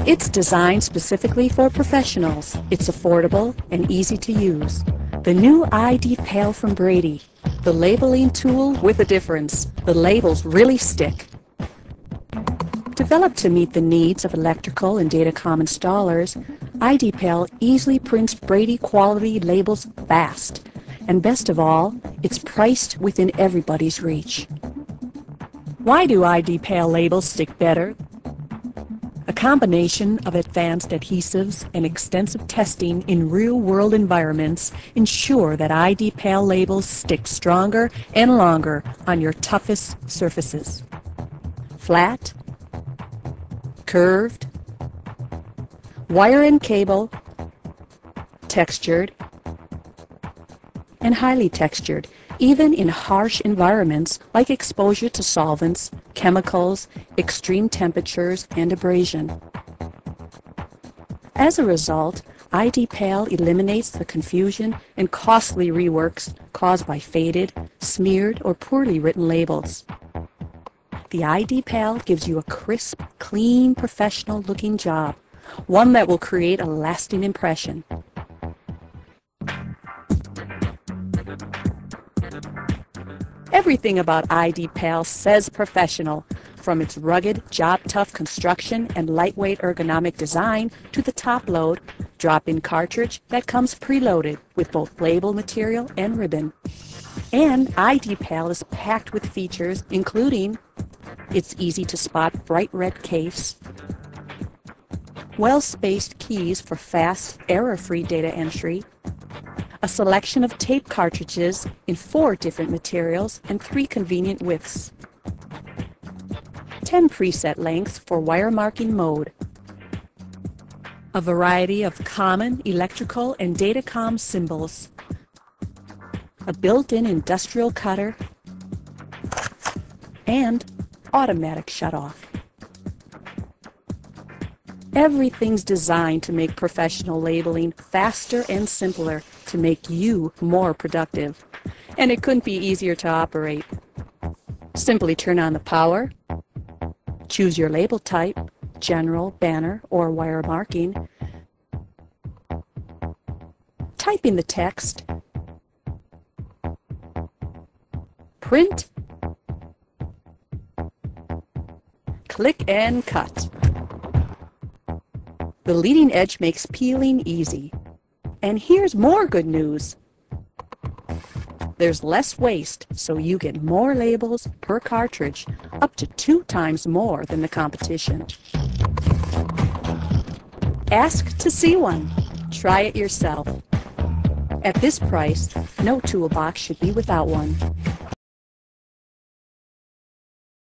It's designed specifically for professionals. It's affordable and easy to use. The new ID Pal from Brady. The labeling tool with a difference. The labels really stick. Developed to meet the needs of electrical and datacom installers, ID Pal easily prints Brady quality labels fast. And best of all, it's priced within everybody's reach. Why do ID Pal labels stick better? A combination of advanced adhesives and extensive testing in real-world environments ensure that ID Pal labels stick stronger and longer on your toughest surfaces. Flat, curved, wire and cable, textured, and highly textured, even in harsh environments like exposure to solvents, chemicals, extreme temperatures, and abrasion. As a result, ID Pal eliminates the confusion and costly reworks caused by faded, smeared, or poorly written labels. The ID Pal gives you a crisp, clean, professional-looking job, one that will create a lasting impression. Everything about ID Pal says professional, from its rugged, job-tough construction and lightweight ergonomic design to the top-load, drop-in cartridge that comes preloaded with both label material and ribbon. And ID Pal is packed with features including its easy-to-spot bright red case, well-spaced keys for fast, error-free data entry, a selection of tape cartridges in 4 different materials and 3 convenient widths, 10 preset lengths for wire marking mode, a variety of common electrical and datacom symbols, a built-in industrial cutter, and automatic shutoff. Everything's designed to make professional labeling faster and simpler to make you more productive. And it couldn't be easier to operate. Simply turn on the power, choose your label type, general, banner, or wire marking, type in the text, print, click and cut. The leading edge makes peeling easy. And here's more good news. There's less waste, so you get more labels per cartridge, up to 2 times more than the competition. Ask to see one. Try it yourself. At this price, no toolbox should be without one.